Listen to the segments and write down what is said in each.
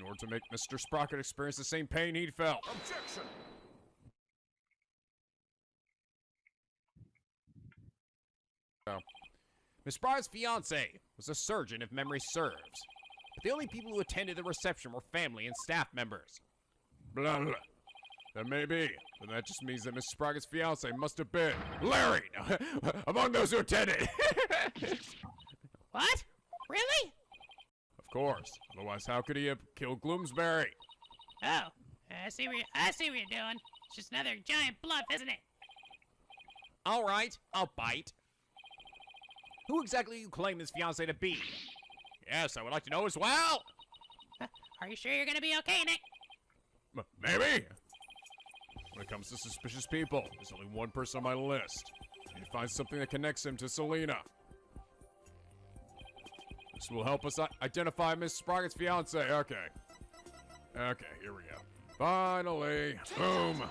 order to make Mr. Sprocket experience the same pain he'd felt. Objection! Miss Bryant's fiance was a surgeon, if memory serves. But the only people who attended the reception were family and staff members. Blah, blah. That may be, but that just means that Miss Sprocket's fiance must have been Larry, among those who attended. What? Really? Of course. Otherwise, how could he have killed Gloomsbury? Oh, I see what you're doing. It's just another giant bluff, isn't it? All right, I'll bite. Who exactly do you claim his fiance to be? Yes, I would like to know as well. Are you sure you're gonna be okay, Nick? Maybe. When it comes to suspicious people, there's only one person on my list. I need to find something that connects him to Selina. This will help us identify Miss Sprocket's fiance. Okay. Okay, here we go. Finally. Boom.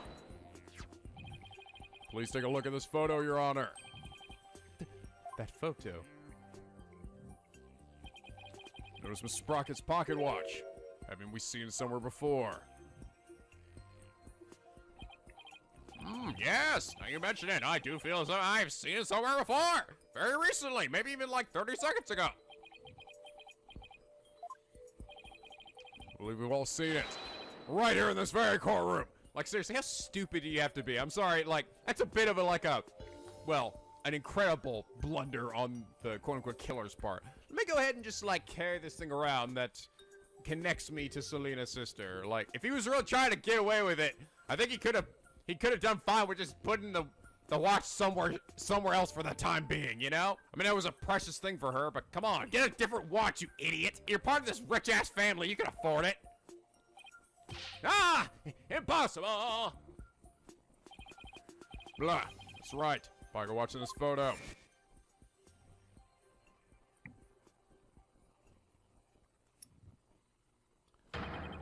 Please take a look at this photo, Your Honor. That photo. Notice Miss Sprocket's pocket watch. Haven't we seen it somewhere before? Yes, now you mention it, I do feel as though I've seen it somewhere before. Very recently, maybe even like 30 seconds ago. I believe we've all seen it. Right here in this very courtroom. Like, seriously, how stupid do you have to be? I'm sorry, like, that's a bit of an incredible blunder on the quote-unquote killer's part. Let me go ahead and just, like, carry this thing around that connects me to Selina's sister. Like, if he was really trying to get away with it, I think he could have done fine with just putting the watch somewhere else for the time being, you know? I mean, that was a precious thing for her, but come on, get a different watch, you idiot. You're part of this rich-ass family, you can afford it. Ah! Impossible! Blah. That's right. Parker watching this photo.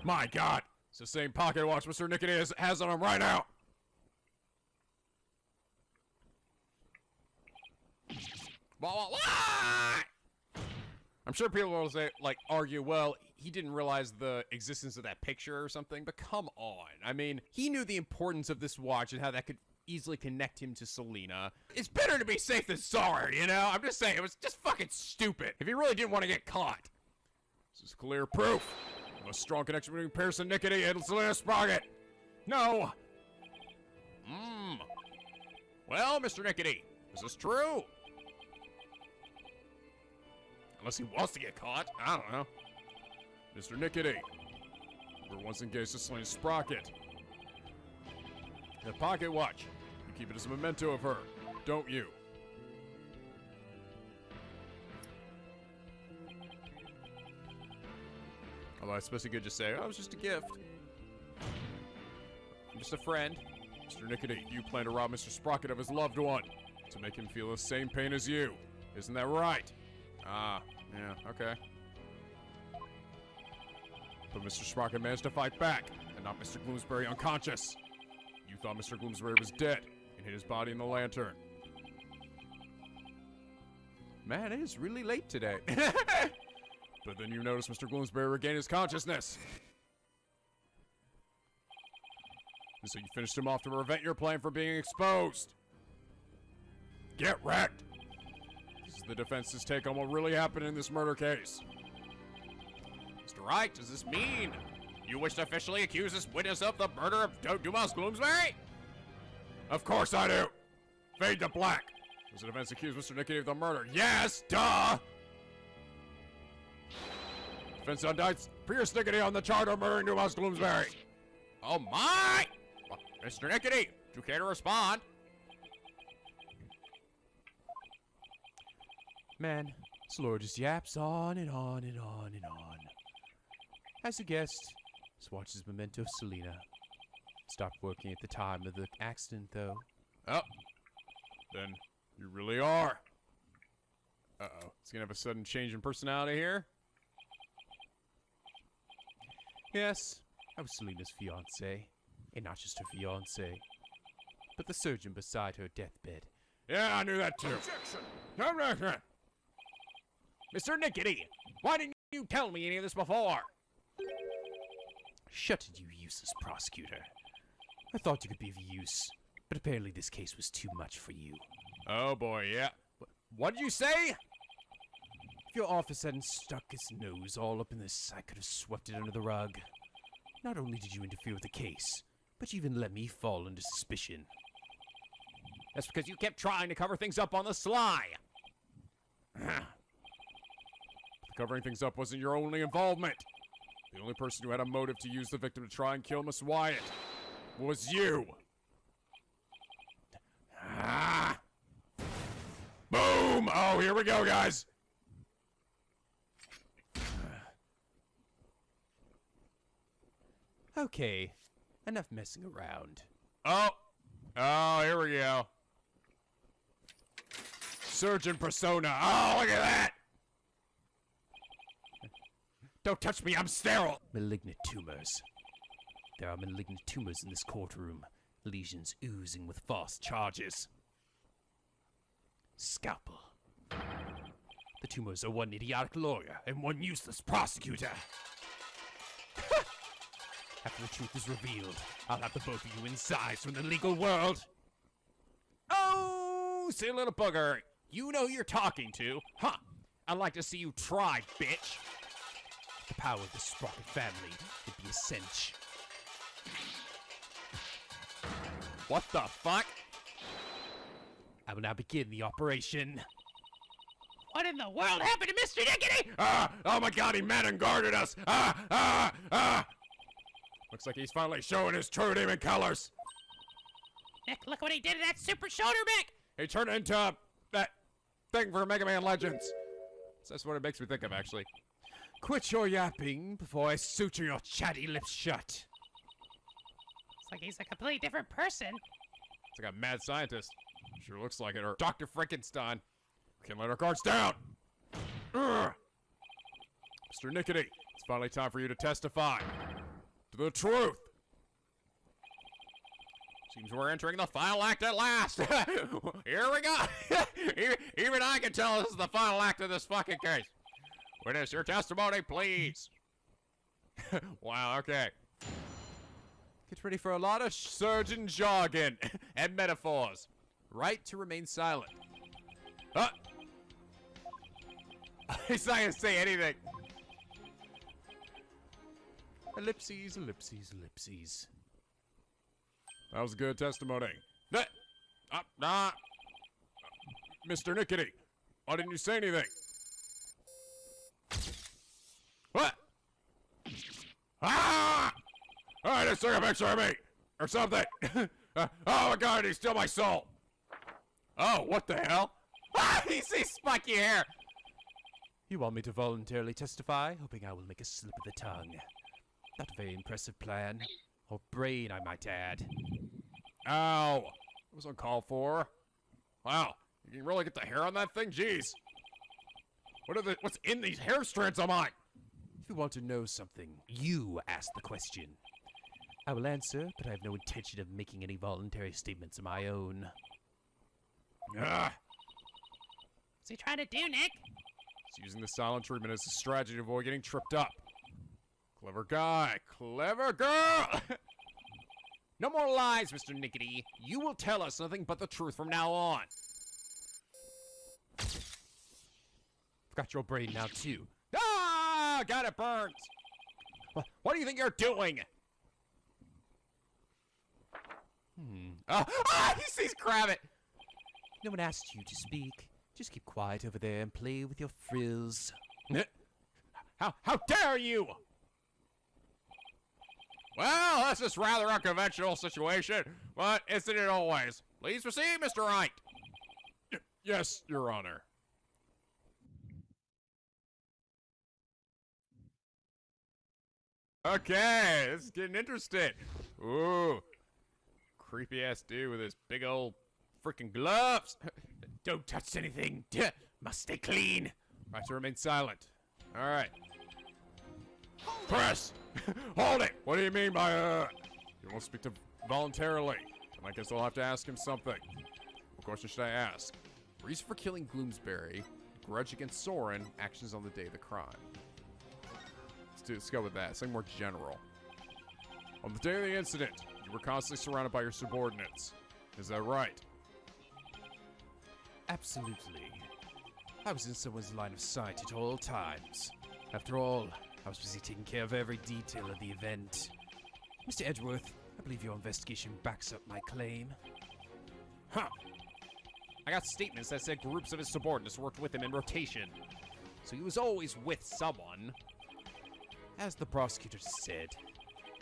My God! It's the same pocket watch Mr. Nickety has on him right now! I'm sure people will say, like, argue, well, he didn't realize the existence of that picture or something, but come on. I mean, he knew the importance of this watch and how that could easily connect him to Selina. It's better to be safe than sorry, you know? I'm just saying, it was just fucking stupid. If he really didn't want to get caught. This is clear proof of a strong connection between Pearson Nickety and Selina Sprocket. No. Well, Mr. Nickety, is this true? Unless he wants to get caught. I don't know. Mr. Nickety. We were once engaged to Selina Sprocket. That pocket watch. You keep it as a memento of her, don't you? Although I suppose he could just say, oh, it was just a gift. I'm just a friend. Mr. Nickety, you plan to rob Mr. Sprocket of his loved one to make him feel the same pain as you. Isn't that right? Ah, yeah, okay. But Mr. Sprocket managed to fight back and knock Mr. Gloomsbury unconscious. You thought Mr. Gloomsbury was dead and hid his body in the lantern. Man, it is really late today. But then you notice Mr. Gloomsbury regained his consciousness. And so you finished him off to prevent your plan from being exposed. Get wrecked. This is the defense's take on what really happened in this murder case. Mr. Wright, does this mean you wish to officially accuse this witness of the murder of Dumas Gloomsbury? Of course I do. Fade to black. Does the defense accuse Mr. Nickety of the murder? Yes, duh! Defense indicts Pierce Nickety on the charge of murdering Dumas Gloomsbury. Oh my! Mr. Nickety, do you care to respond? Man, this lawyer just yaps on and on and on and on. As a guest, this watch is memento of Selina. Stopped working at the time of the accident, though. Oh, then you really are. Uh-oh, it's gonna have a sudden change in personality here. Yes, I was Selina's fiancé. And not just her fiancé, but the surgeon beside her deathbed. Yeah, I knew that too. Objection! Mr. Nickety, why didn't you tell me any of this before? Shut it, you useless prosecutor. I thought you could be of use, but apparently this case was too much for you. Oh boy, yeah. What did you say? If your office hadn't stuck its nose all up in this, I could have swept it under the rug. Not only did you interfere with the case, but you even let me fall under suspicion. That's because you kept trying to cover things up on the sly. Covering things up wasn't your only involvement. The only person who had a motive to use the victim to try and kill Miss Wyatt was you. Ah. Boom! Oh, here we go, guys. Okay, enough messing around. Oh, here we go. Surgeon persona. Oh, look at that! Don't touch me, I'm sterile! Malignant tumors. There are malignant tumors in this courtroom. Lesions oozing with false charges. Scalpel. The tumors are one idiotic lawyer and one useless prosecutor. After the truth is revealed, I'll have the both of you incised from the legal world. Oh, silly little bugger. You know who you're talking to. Huh. I'd like to see you try, bitch. The power of the Sprocket family would be a cinch. What the fuck? I will now begin the operation. What in the world happened to Mr. Nickety? Oh my god, he met and guarded us! Looks like he's finally showing his true demon colors. Nick, look what he did to that super shoulder Mick! He turned into that thing for Mega Man Legends. That's what it makes me think of, actually. Quit your yapping before I suture your chatty lips shut. It's like he's a completely different person. It's like a mad scientist. Sure looks like it. Or Dr. Frankenstein. We can't let our guards down. Mr. Nickety, it's finally time for you to testify to the truth. Seems we're entering the final act at last. Here we go. Even I can tell this is the final act of this fucking case. Witness your testimony, please. Wow, okay. Get ready for a lot of surgeon jargon and metaphors. Right to remain silent. He's not gonna say anything. Ellipses, ellipses, ellipses. That was good testimony. Mr. Nickety, why didn't you say anything? What? Ah! Alright, let's take a picture of me! Or something! Oh my god, he's still my soul! Oh, what the hell? Ah, he sees spiky hair! You want me to voluntarily testify, hoping I will make a slip of the tongue. Not a very impressive plan. Or brain, I might add. Ow! It was uncalled for. Wow, you can really get the hair on that thing? Jeez. What's in these hair strands of mine? If you want to know something, you ask the question. I will answer, but I have no intention of making any voluntary statements of my own. Ah, What's he trying to do, Nick? he's using the silent treatment as a strategy to avoid getting tripped up. Clever guy. Clever girl! No more lies, Mr. Nickety. You will tell us nothing but the truth from now on. I've got your brain now, too. Ah! Got it burnt! What do you think you're doing? He sees Kravit! No one asked you to speak. Just keep quiet over there and play with your frills. How dare you! Well, that's just rather unconventional situation, but isn't it always? Please proceed, Mr. Wright. Yes, Your Honor. Okay, this is getting interesting. Ooh. Creepy ass dude with his big old freaking gloves. Don't touch anything. Must stay clean. Right to remain silent. Alright. Press! Hold it! What do you mean by, You won't speak to voluntarily. And I guess I'll have to ask him something. What question should I ask? Reason for killing Gloomsbury. Grudge against Soren. Actions on the day of the crime. Let's go with that. Something more general. On the day of the incident, you were constantly surrounded by your subordinates. Is that right? Absolutely. I was in someone's line of sight at all times. After all, I was busy taking care of every detail of the event. Mr. Edgeworth, I believe your investigation backs up my claim. Huh. I got statements that said groups of his subordinates worked with him in rotation. So he was always with someone. As the prosecutor said,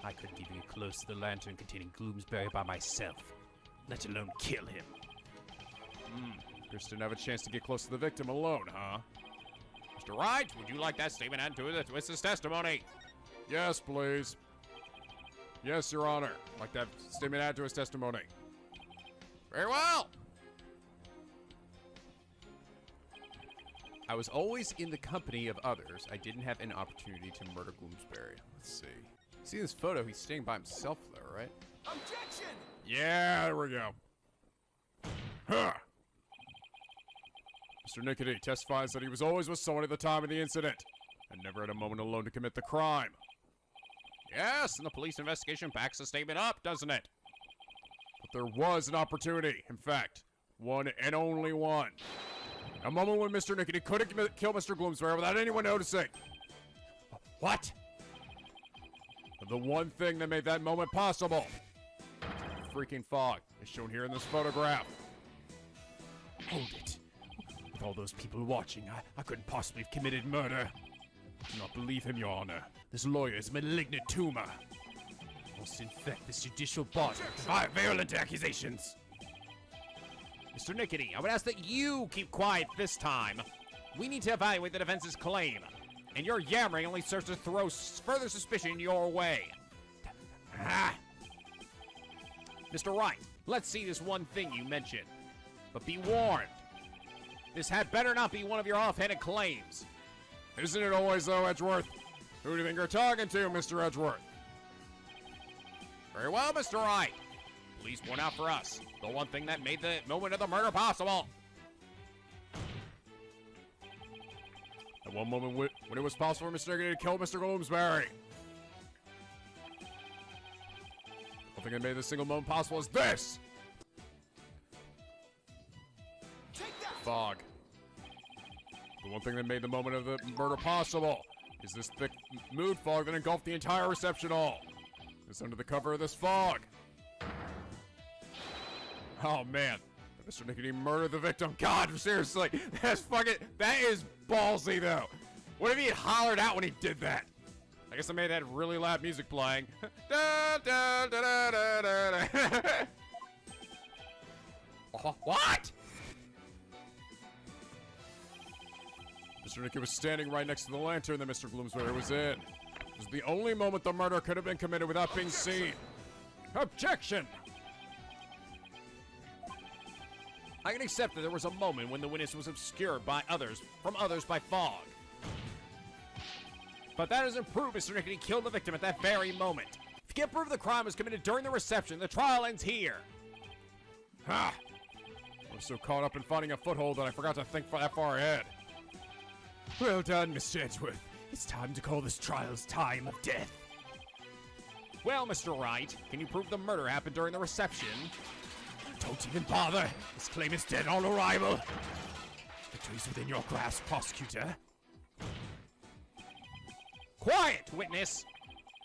I couldn't even get close to the lantern containing Gloomsbury by myself, let alone kill him. Chris didn't have a chance to get close to the victim alone, huh? Mr. Wright, would you like that statement added to his witness testimony? Yes, please. Yes, Your Honor. I'd like that statement added to his testimony. Very well. I was always in the company of others. I didn't have an opportunity to murder Gloomsbury. Let's see. See this photo? He's staying by himself, though, right? Objection! Yeah, there we go. Huh. Mr. Nickety testifies that he was always with someone at the time of the incident and never had a moment alone to commit the crime. Yes, and the police investigation backs the statement up, doesn't it? But there was an opportunity, in fact, one and only one. A moment when Mr. Nickety could have killed Mr. Gloomsbury without anyone noticing. What? The one thing that made that moment possible. Freaking fog, as shown here in this photograph. Hold it. With all those people watching, I couldn't possibly have committed murder. I do not believe him, Your Honor. This lawyer is a malignant tumor. Must infect this judicial body with virulent accusations. Mr. Nickety, I would ask that you keep quiet this time. We need to evaluate the defense's claim. And your yammering only serves to throw further suspicion your way. Ah. Mr. Wright, let's see this one thing you mentioned. But be warned. This had better not be one of your offhanded claims. Isn't it always, though, Edgeworth? Who do you think you're talking to, Mr. Edgeworth? Very well, Mr. Wright. Please point out for us the one thing that made the moment of the murder possible. At one moment when it was possible for Mr. Nickety to kill Mr. Gloomsbury. The thing that made this single moment possible is this! Fog. The one thing that made the moment of the murder possible is this thick mood fog that engulfed the entire reception hall. It's under the cover of this fog. Oh man, Mr. Nickety murdered the victim. God, seriously, that is ballsy though. What if he had hollered out when he did that? I guess I made that really loud music playing. Da, da, da, da, da, da, da. What? Mr. Nickety was standing right next to the lantern that Mr. Gloomsbury was in. It was the only moment the murder could have been committed without being seen. Objection! I can accept that there was a moment when the witness was obscured by others by fog. But that doesn't prove Mr. Nickety killed the victim at that very moment. If you can't prove the crime was committed during the reception, the trial ends here. Ha! I was so caught up in finding a foothold that I forgot to think that far ahead. Well done, Mr. Edgeworth. It's time to call this trial's time of death. Well, Mr. Wright, can you prove the murder happened during the reception? Don't even bother. This claim is dead on arrival. Victory's within your grasp, prosecutor. Quiet, witness!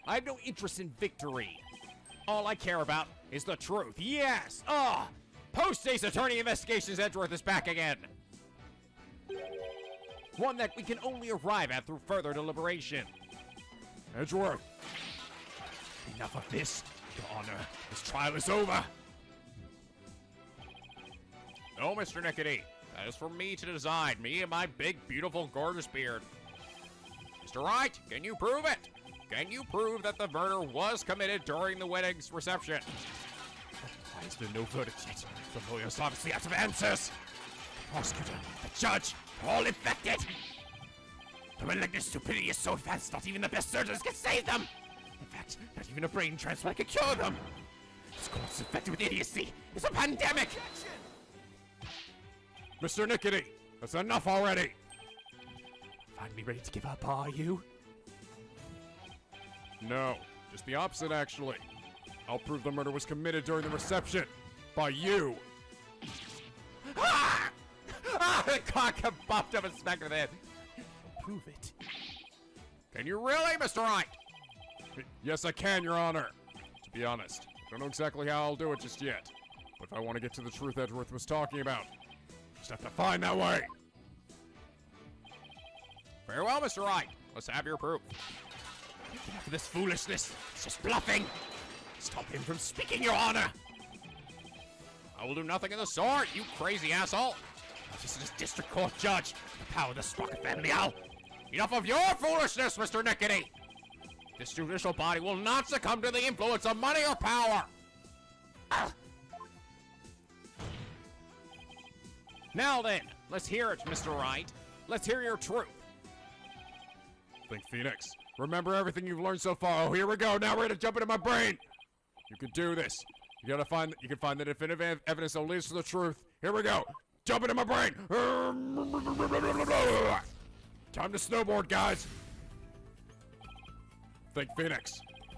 I have no interest in victory. All I care about is the truth. Yes! Post-State's Attorney Investigations Edgeworth is back again. One that we can only arrive at through further deliberation. Edgeworth. Enough of this, Your Honor. This trial is over. No, Mr. Nickety. That is for me to decide. Me and my big, beautiful, gorgeous beard. Mr. Wright, can you prove it? Can you prove that the murder was committed during the wedding's reception? Why is there no verdict yet? The lawyer's obviously out of answers. The prosecutor, the judge, they're all infected. The malignant stupidity is so advanced, not even the best surgeons can save them. In fact, not even a brain transplant can cure them. This court's infected with idiocy. It's a pandemic. Mr. Nickety, that's enough already. Finally ready to give up, are you? No, Just the opposite, actually. I'll prove the murder was committed during the reception. By you. Ah! Ah! The cock got bopped up and smacked with it. Prove it. Can you really, Mr. Wright? Yes, I can, Your Honor. To be honest, I don't know exactly how I'll do it just yet. But if I want to get to the truth Edgeworth was talking about, just have to find that way. Very well, Mr. Wright. Let's have your proof. Enough of this foolishness. It's just bluffing. Stop him from speaking, Your Honor. I will do nothing of the sort, you crazy asshole. I'm just a district court judge. The power of the Sprocket family, Enough of your foolishness, Mr. Nickety. This judicial body will not succumb to the influence of money or power. Ah. Now then, let's hear it, Mr. Wright. Let's hear your truth. Think, Phoenix. Remember everything you've learned so far. Oh, here we go. Now we're gonna jump into my brain. You can do this. You can find the definitive evidence that leads to the truth. Here we go. Jump into my brain. Time to snowboard, guys. Think, Phoenix.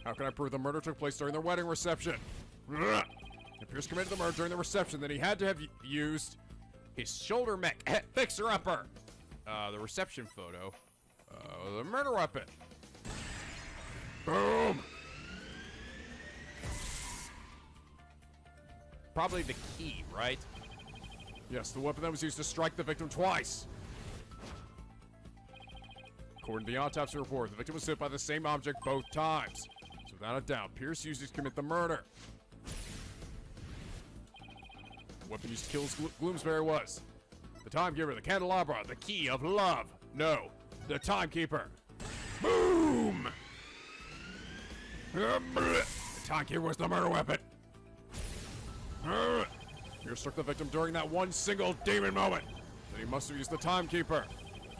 How can I prove the murder took place during their wedding reception? If Pierce committed the murder during the reception, then he had to have used his shoulder mech fixer-upper. The reception photo. The murder weapon. Boom! Probably the key, right? Yes, the weapon that was used to strike the victim twice. According to the autopsy report, the victim was hit by the same object both times. So without a doubt, Pierce used it to commit the murder. The weapon used to kill Gloomsbury was the timekeeper, the candelabra, the key of love. No, the timekeeper. Boom! The timekeeper was the murder weapon. Pierce struck the victim during that one single demon moment. Then he must have used the timekeeper.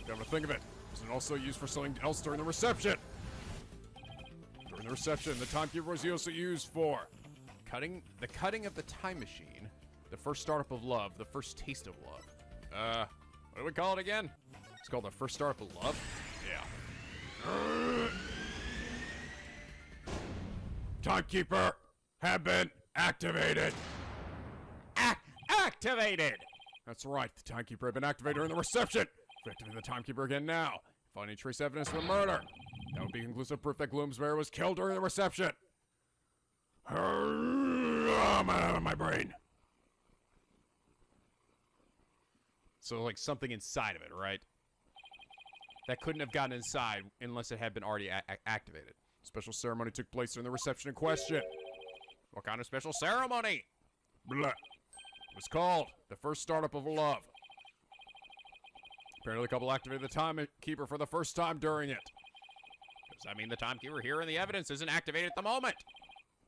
Come to think of it, was it also used for something else during the reception? During the reception, the timekeeper was also used for the cutting of the time machine, the first startup of love, the first taste of love. What do we call it again? It's called the first startup of love? Yeah. Timekeeper have been activated. Activated! That's right, the timekeeper had been activated during the reception. We activate the timekeeper again now. Find any trace evidence of the murder. That would be conclusive proof that Gloomsbury was killed during the reception. My brain. So, like, something inside of it, right? That couldn't have gotten inside unless it had been already activated. Special ceremony took place during the reception in question. What kind of special ceremony? Blah. It was called the first startup of love. Apparently, the couple activated the timekeeper for the first time during it. Does that mean the timekeeper here in the evidence isn't activated at the moment?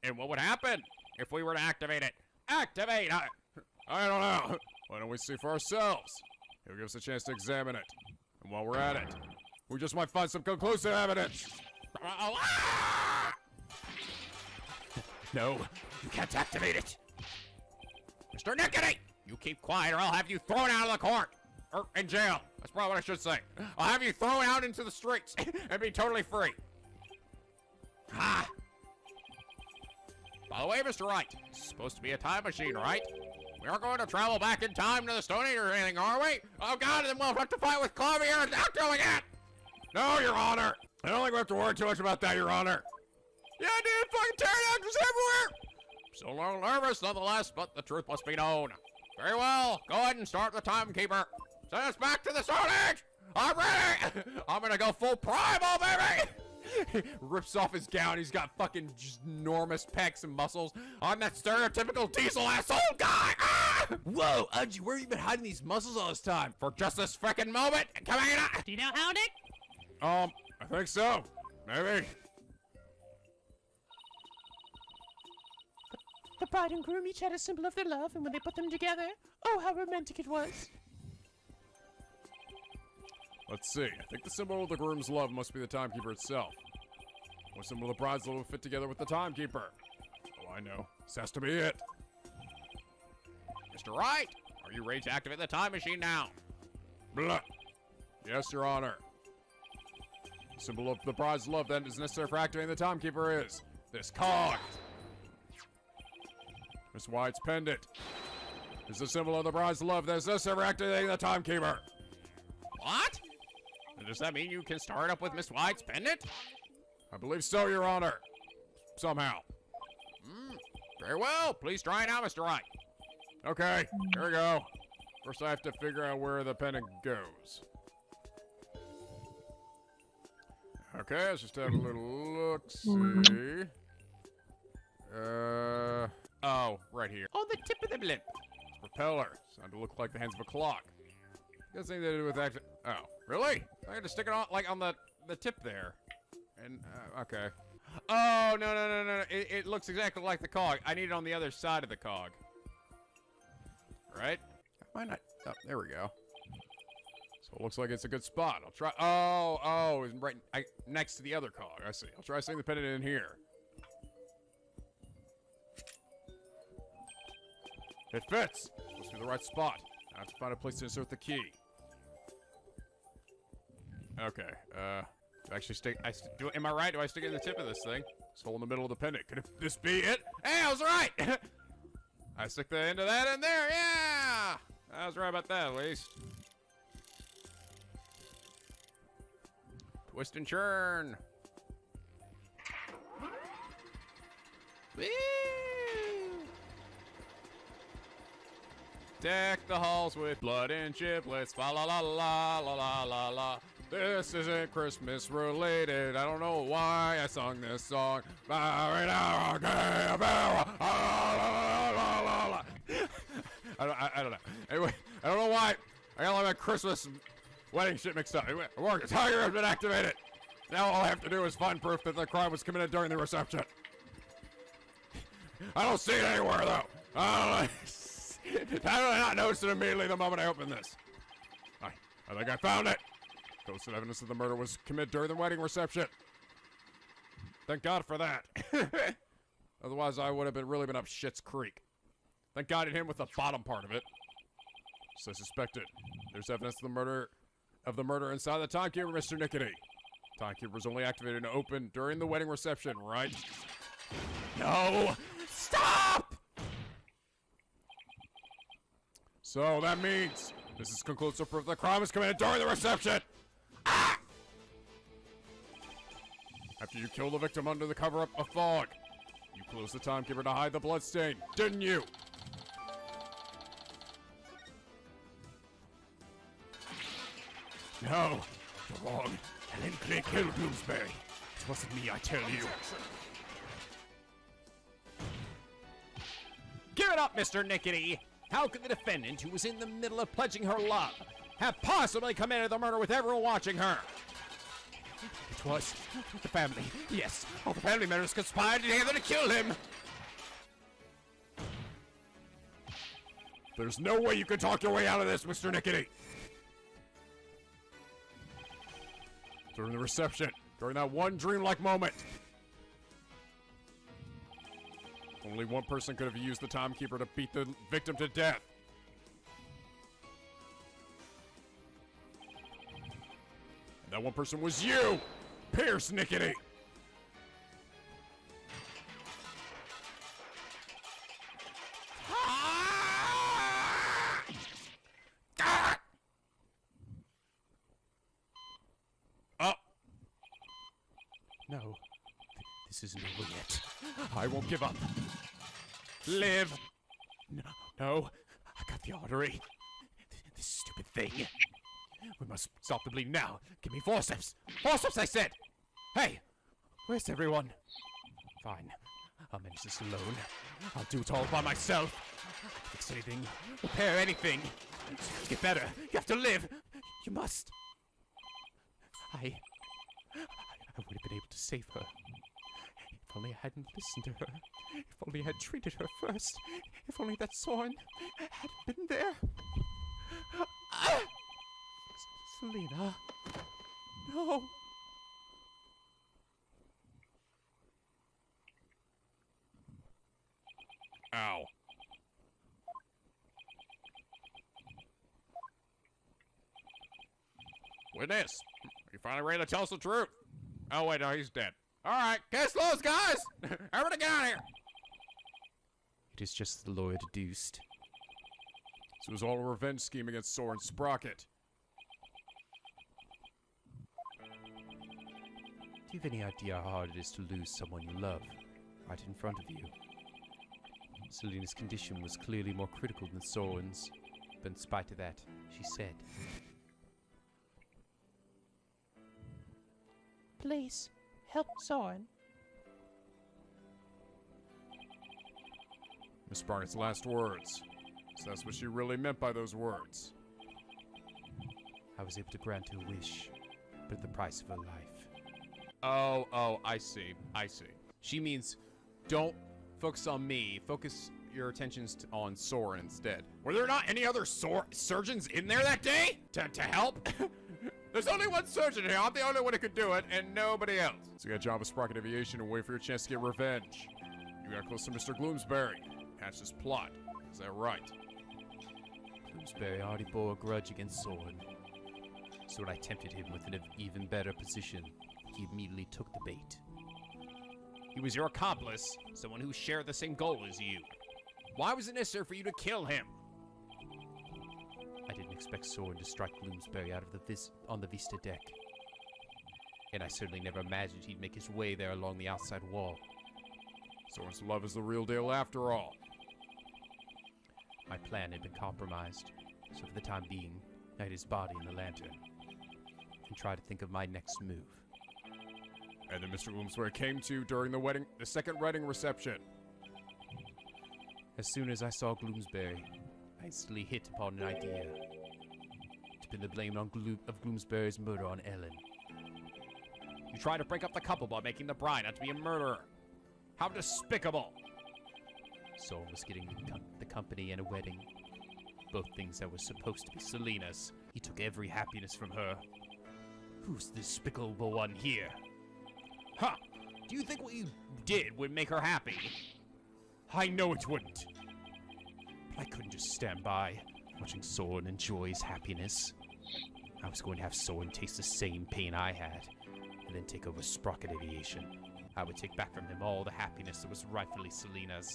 And what would happen if we were to activate it? Activate! I don't know. Why don't we see for ourselves? It'll give us a chance to examine it. And while we're at it, we just might find some conclusive evidence. No, you can't activate it. Mr. Nickety! You keep quiet or I'll have you thrown out of the court. Or in jail. That's probably what I should say. I'll have you thrown out into the streets and be totally free. Ha! By the way, Mr. Wright, it's supposed to be a time machine, right? We aren't going to travel back in time to the Stone Age or anything, are we? Oh God, then we'll have to fight with Clavier and Doctor again! No, Your Honor! I don't think we have to worry too much about that, Your Honor. Yeah, dude, fucking pterodactyls everywhere! So a little nervous nonetheless, but the truth must be known. Very well, go ahead and start the timekeeper. Send us back to the Stone Age! I'm ready! I'm gonna go full primal, baby! He rips off his gown, he's got fucking just enormous pecs and muscles. I'm that stereotypical diesel asshole guy! Ah! Whoa, Uji, where have you been hiding these muscles all this time? For just this frickin' moment, come on! Do you know how, Nick? I think so. Maybe. The bride and groom each had a symbol of their love, and when they put them together, oh, how romantic it was. Let's see. I think the symbol of the groom's love must be the timekeeper itself. What symbol of the bride's love will fit together with the timekeeper? Oh, I know. This has to be it. Mr. Wright, are you ready to activate the time machine now? Blah. Yes, Your Honor. The symbol of the bride's love that is necessary for activating the timekeeper is This cog. Miss White's pendant is the symbol of the bride's love. There's this ever activating the timekeeper. What? Does that mean you can start up with Miss White's pendant? I believe so, Your Honor. Somehow. Very well. Please try it out, Mr. Wright. Okay, here we go. First, I have to figure out where the pendant goes. Okay, let's just have a little look-see. Oh, right here. On the tip of the blimp. Propeller. Sound to look like the hands of a clock. Got something to do with action. Oh, really? I had to stick it on, like, on the tip there. And, okay. Oh, no. It looks exactly like the cog. I need it on the other side of the cog. Right? Why not? Oh, there we go. So it looks like it's a good spot. I'll try. Oh, it's right next to the other cog. I see. I'll try setting the pendant in here. It fits. Must be the right spot. I have to find a place to insert the key. Okay. Do I actually stick? Am I right? Do I stick it in the tip of this thing? It's hole in the middle of the pendant. Could this be it? Hey, I was right. I stick the end of that in there. Yeah, I was right about that at least. Twist and churn. Woo! Deck the halls with blood and giblets. Fa la la la la la la la. This isn't Christmas related. I don't know why I sung this song. I don't know. Anyway, I don't know why. I got all my Christmas wedding shit mixed up. Anyway, the tiger has been activated. Now all I have to do is find proof that the crime was committed during the reception. I don't see it anywhere though. How did I not notice it immediately the moment I opened this? I think I found it. Posted evidence that the murder was committed during the wedding reception. Thank God for that. Otherwise, I would have really been up shit's creek. Thank God it hit him with the bottom part of it. So suspected. There's evidence of the murder inside the timekeeper, Mr. Nickety. Timekeeper was only activated and open during the wedding reception, right? No! Stop! So that means this is conclusive proof the crime was committed during the reception. Ah! After you kill the victim under the cover of fog, you closed the timekeeper to hide the bloodstain, didn't you? No, you're wrong. Helen Clay killed Bloomsbury. It wasn't me, I tell you. Give it up, Mr. Nickety. How could the defendant, who was in the middle of pledging her love, have possibly committed the murder with everyone watching her? It was the family. Yes, all the family members conspired together to kill him. There's no way you can talk your way out of this, Mr. Nickety. During the reception, during that one dreamlike moment, only one person could have used the timekeeper to beat the victim to death. And that one person was you, Pierce Nickety. No, this isn't over yet. I won't give up. Live! No, I got the artery. This stupid thing. We must stop the bleeding now. Give me forceps. Forceps, I said! Hey, where's everyone? Fine, I'll manage this alone. I'll do it all by myself. Fix anything, repair anything. Get better. You have to live. You must. I would have been able to save her. If only I hadn't listened to her. If only I had treated her first. If only that Soren had been there. Selena. No. Ow. Witness, are you finally ready to tell us the truth? Oh wait, no, he's dead. Alright, case closed, guys! Everybody get out of here! It is just the lawyer deduced. This was all a revenge scheme against Soren Sprocket. Do you have any idea how hard it is to lose someone you love, right in front of you? Selena's condition was clearly more critical than Soren's, but in spite of that, she said, Please, help Soren. Miss Sprocket's last words. So that's what she really meant by those words. I was able to grant her wish, but at the price of her life. Oh, I see. She means, don't focus on me. Focus your attentions on Soren instead. Were there not any other surgeons in there that day to help? There's only one surgeon here. I'm the only one who could do it, and nobody else. So you got a job with Sprocket Aviation and wait for your chance to get revenge. You got close to Mr. Gloomsbury. Hatch this plot. Is that right? Bloomsbury already bore a grudge against Soren, so when I tempted him with an even better position, he immediately took the bait. He was your accomplice, someone who shared the same goal as you. Why was it necessary for you to kill him? I didn't expect Soren to strike Bloomsbury out of on the Vista deck, and I certainly never imagined he'd make his way there along the outside wall. Soren's love is the real deal after all. My plan had been compromised, so for the time being, I hid his body in the lantern and tried to think of my next move. And then Mr. Bloomsbury came to during the second wedding reception. As soon as I saw Gloomsbury, I instantly hit upon an idea to pin the blame of Gloomsbury's murder on Ellen. You tried to break up the couple by making the bride out to be a murderer. How despicable! Soren was getting the company and a wedding, both things that were supposed to be Selena's. He took every happiness from her. Who's the despicable one here? Huh! Do you think what you did would make her happy? I know it wouldn't. But I couldn't just stand by, watching Soren enjoy his happiness. I was going to have Soren taste the same pain I had, and then take over Sprocket Aviation. I would take back from him all the happiness that was rightfully Selena's.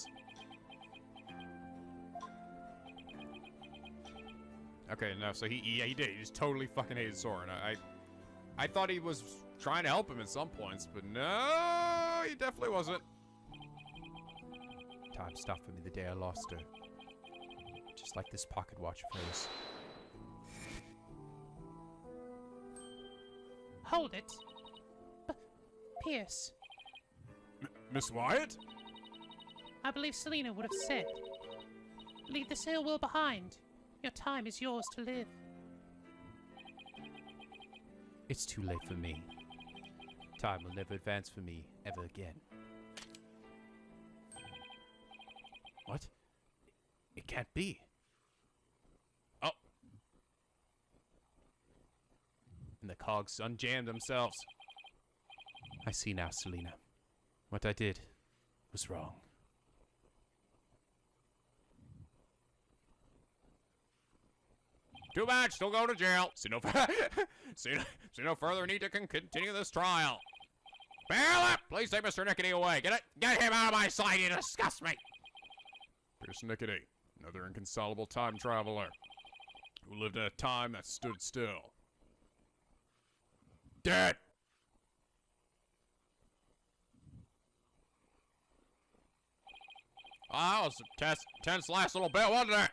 Okay, no, so he did. He just totally fucking hated Soren. I thought he was trying to help him at some points, but no, he definitely wasn't. Time stopped for me the day I lost her. Just like this pocket watch of hers. Hold it. Pierce, Miss Wyatt? I believe Selena would have said, leave this ill will behind. Your time is yours to live. It's too late for me. Time will never advance for me ever again. What? It can't be. Oh. And the cogs unjammed themselves. I see now, Selena. What I did was wrong. Too bad, still go to jail. See no further need to continue this trial. Bailiff, please take Mr. Nickety away. Get him out of my sight. He disgusts me. Pierce Nickety, another inconsolable time traveler who lived in a time that stood still. Dead. Oh, it was a tense last little bit, wasn't it?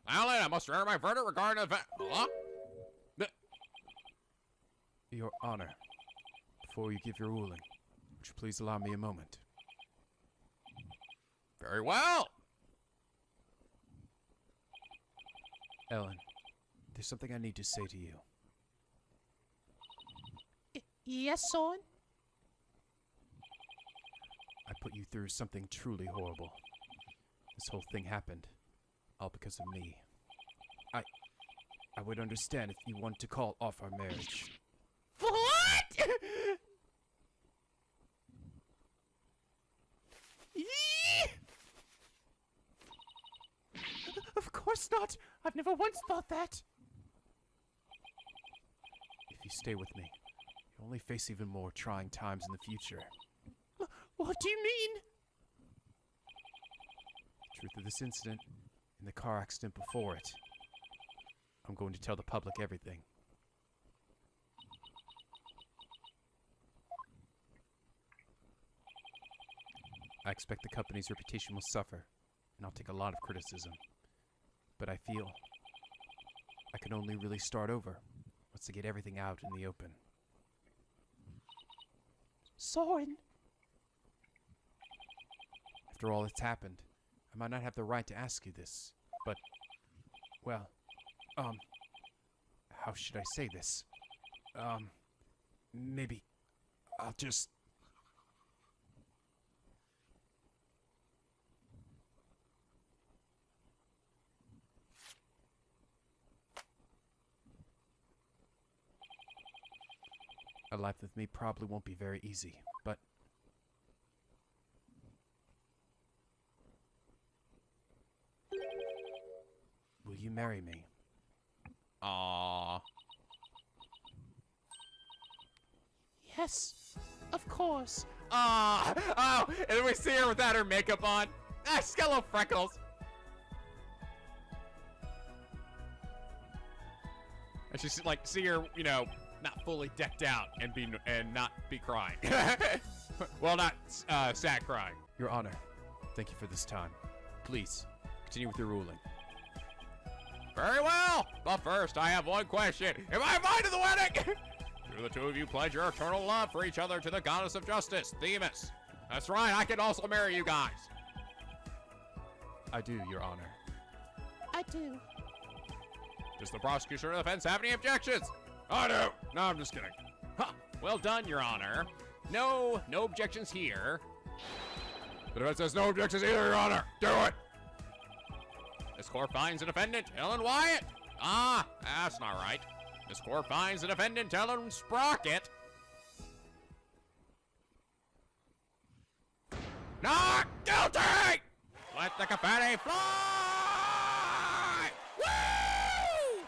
Now then, I must render my verdict regarding the event. Huh? Your Honor, before you give your ruling, would you please allow me a moment? Very well. Ellen, there's something I need to say to you. Yes, Soren? I put you through something truly horrible. This whole thing happened, all because of me. I would understand if you want to call off our marriage. What? Of course not. I've never once thought that. If you stay with me, you'll only face even more trying times in the future. What do you mean? Truth of this incident and the car accident before it. I'm going to tell the public everything. I expect the company's reputation will suffer, and I'll take a lot of criticism. But I feel I can only really start over once to get everything out in the open. Soren, After all that's happened, I might not have the right to ask you this, but, well, how should I say this? Maybe I'll just... A life with me probably won't be very easy, but... Will you marry me? Aww. yes, of course. Oh, and then we see her without her makeup on. Ah, she's got little freckles. And she's like, see her, you know, not fully decked out and not be crying. Well, not sad crying. Your Honor, thank you for this time. Please, continue with your ruling. Very well. But first, I have one question. Am I invited to the wedding? Do the two of you pledge your eternal love for each other to the goddess of justice, Themis? That's right. I can also marry you guys. I do, Your Honor. I do. Does the prosecution or the defense have any objections? I do. No, I'm just kidding. Huh. Well done, Your Honor. No objections here. The defense has no objections either, Your Honor. Do it. This court finds the defendant, Ellen Wyatt. Ah, that's not right. This court finds the defendant, Ellen Sprocket. Not guilty! Let the confetti fly! Woo!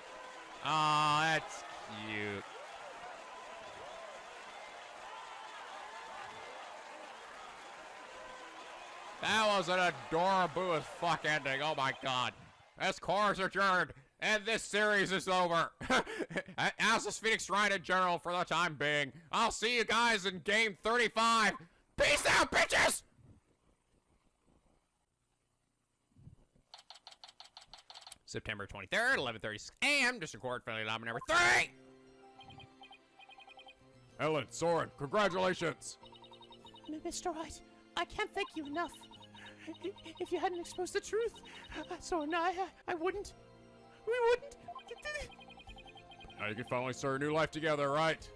Aw, that's cute. That was an adorable as fuck ending. Oh my god. This course adjourned, and this series is over. As this Phoenix Wright in general for the time being. I'll see you guys in game 35. Peace out, bitches! September 23rd, 11:36 a.m. District Court, Friendly Nominee number 3. Ellen, Soren, congratulations. Mr. Wright, I can't thank you enough. If you hadn't exposed the truth, Soren, I wouldn't. We wouldn't. Now you can finally start a new life together, right?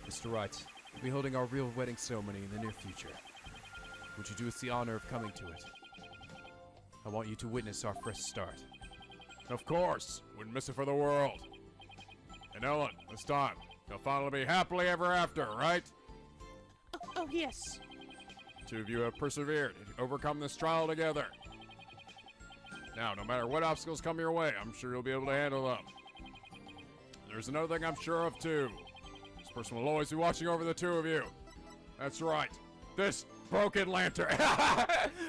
Mr. Wright, we'll be holding our real wedding ceremony in the near future. Would you do us the honor of coming to it? I want you to witness our fresh start. Of course. Wouldn't miss it for the world. And Ellen, this time, you'll finally be happily ever after, right? Oh, yes. Two of you have persevered and overcome this trial together. Now, no matter what obstacles come your way, I'm sure you'll be able to handle them. There's another thing I'm sure of, too. This person will always be watching over the two of you. That's right. This broken lantern.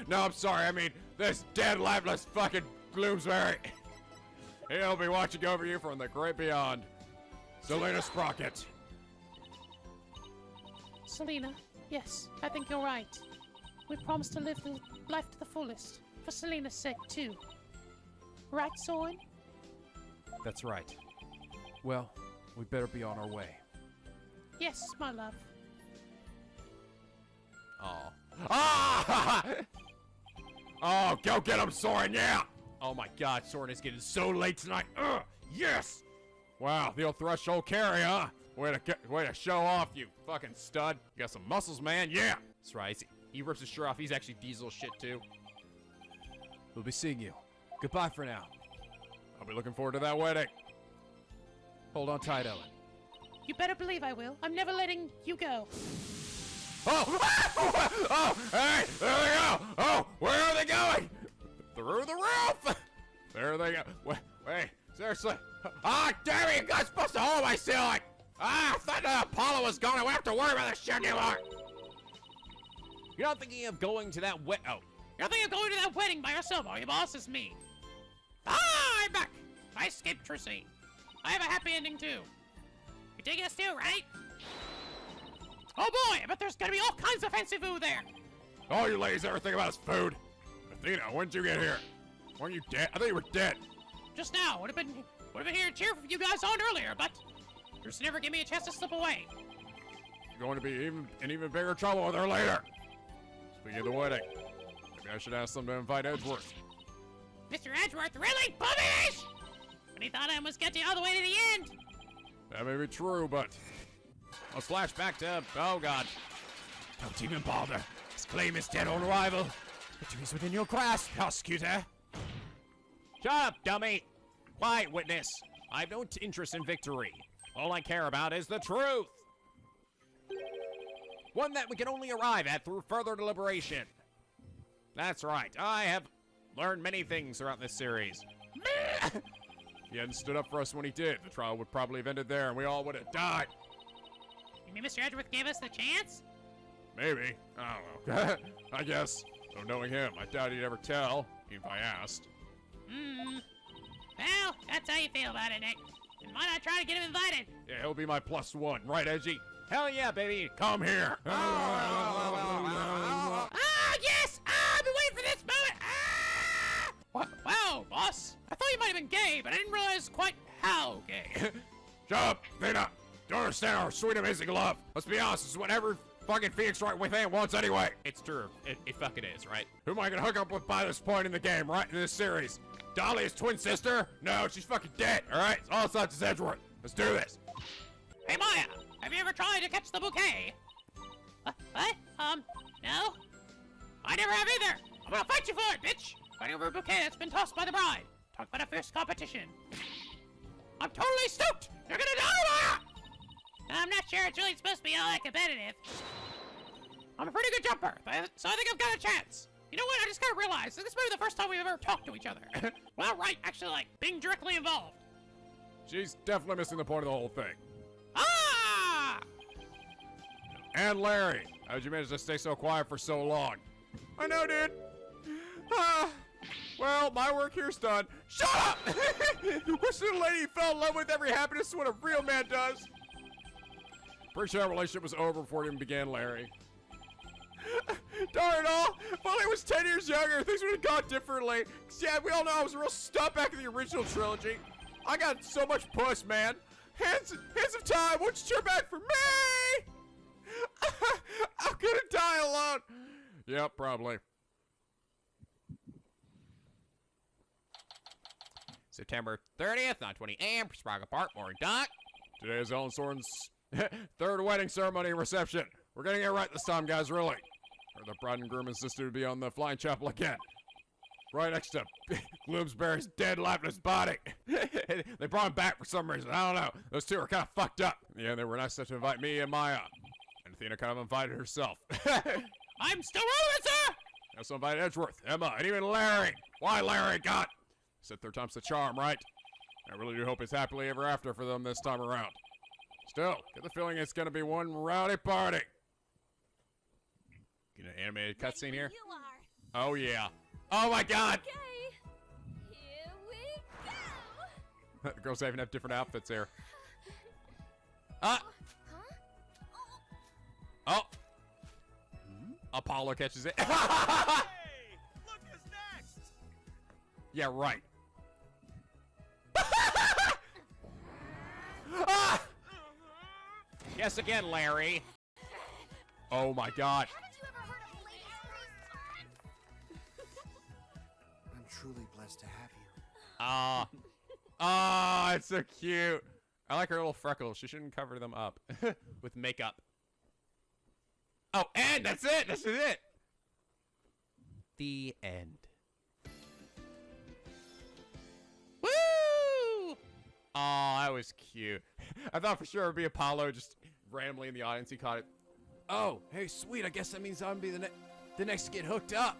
No, I'm sorry. I mean, this dead, lifeless fucking Bloomsbury. He'll be watching over you from the great beyond. Selena Sprocket. Selena, yes, I think you're right. We promised to live life to the fullest. For Selena's sake, too. Right, Soren? That's right. Well, we better be on our way. Yes, my love. Oh. Ah! Oh, go get him, Soren, yeah! Oh my god, Soren is getting so late tonight. Ugh, Yes! Wow, the old threshold carry, huh? Way to show off, you fucking stud. You got some muscles, man, yeah! that's right. He rips his shirt off. He's actually Diesel shit too. We'll be seeing you. Goodbye for now. I'll be looking forward to that wedding. Hold on tight, Ellen. You better believe I will. I'm never letting you go. Oh! Oh! Hey! There they go! Oh! Where are they going? Through the roof! There they go. Wait, Seriously? Ah, damn it, you guys supposed to hold my ceiling! Ah, I thought that Apollo was gone. I won't have to worry about this shit anymore. You're not thinking of going to that oh. You're thinking of going to that wedding by yourself, are you, boss? It's me. Ah, I'm back. I escaped Tracy. I have a happy ending, too. You dig us too, right? Oh boy, I bet there's gonna be all kinds of fancy food there. All you ladies ever think about is food. Athena, when did you get here? Weren't you dead? I thought you were dead. Just now, would have been here to cheer for you guys on earlier, but just never give me a chance to slip away. You're going to be in even bigger trouble with her later. Speaking of the wedding, maybe I should ask them to invite Edgeworth. Mr. Edgeworth, really? Boobish! But he thought I almost got you all the way to the end. That may be true, but Let's flash back to, oh god. Don't even bother. His claim is dead on arrival. Victory's within your grasp, prosecutor. Shut up, dummy! Quiet, witness. I have no interest in victory. All I care about is the truth. One that we can only arrive at through further deliberation. That's right, I have learned many things throughout this series. he hadn't stood up for us when he did. The trial would probably have ended there and we all would have died. You mean Mr. Edgeworth gave us the chance? Maybe. I don't know. I guess. Though knowing him, I doubt he'd ever tell, even if I asked. Well, that's how you feel about it, Nick. And why not try to get him invited? Yeah, he'll be my +1, right, Edgy? Hell yeah, baby. Come here! Ah, yes! Ah, I've been waiting for this moment! Ah! What? Wow, boss. I thought you might have been gay, but I didn't realize quite how gay. Shut up, Athena! Don't understand our sweet, amazing love. Let's be honest, this is what every fucking Phoenix Wright fan wants anyway. It's true. It fucking is, right? Who am I gonna hook up with by this point in the game, right? In this series? Dolly, his twin sister? No, she's fucking dead, alright? It's all such as Edgeworth. Let's do this. Hey, Maya, have you ever tried to catch the bouquet? What? No? I never have either. I'm gonna fight you for it, bitch. Fighting over a bouquet that's been tossed by the bride. Talk about a fierce competition. I'm totally stoked. You're gonna die, Maya! I'm not sure it's really supposed to be all that competitive. I'm a pretty good jumper, so I think I've got a chance. You know what? I just gotta realize that this may be the first time we've ever talked to each other. Well, right, actually, like, being directly involved. She's definitely missing the point of the whole thing. Ah! And Larry, how'd you manage to stay so quiet for so long? I know, dude. Well, my work here's done. Shut up! Wish the lady you fell in love with every happiness is what a real man does. Pretty sure our relationship was over before it even began, Larry. Darn it all! If only I was 10 years younger, things would have gone differently. 'Cause, yeah, we all know I was a real stud back in the original trilogy. I got so much puss, man. Hands of time, won't you turn back for me? I'm gonna die alone. Yep, probably. September 30th, 9:20 a.m., Sprague Park, Mooring Dock. Today is Ellen Soren's third wedding ceremony and reception. We're getting it right this time, guys, really. Or the bride and groom insisted to be on the flying chapel again. Right next to Gloomsbury's dead, lifeless body. They brought him back for some reason. I don't know. Those two are kind of fucked up. Yeah, they were nice enough to invite me and Maya. And Athena kind of invited herself. I'm still relevant, sir! I also invited Edgeworth, Emma, and even Larry. Why Larry? God. Said third time's the charm, right? I really do hope it's happily ever after for them this time around. Still, get the feeling it's gonna be one rowdy party. Get an animated cutscene here. You are. Oh yeah. Oh my god! Okay. Here we go. The girls even have different outfits here. Huh? Oh! Apollo catches it. Hey, look who's next. Yeah, right. Ah! Yes again, Larry. Oh my god. Haven't you ever heard of ladies' I'm truly blessed to have you. Ah, it's so cute. I like her little freckles. She shouldn't cover them up with makeup. Oh, and that's it. That's it. The end. Woo! Oh, that was cute. I thought for sure it would be Apollo just randomly in the audience. He caught it. Oh, hey, sweet. I guess that means I'm gonna be the next to get hooked up.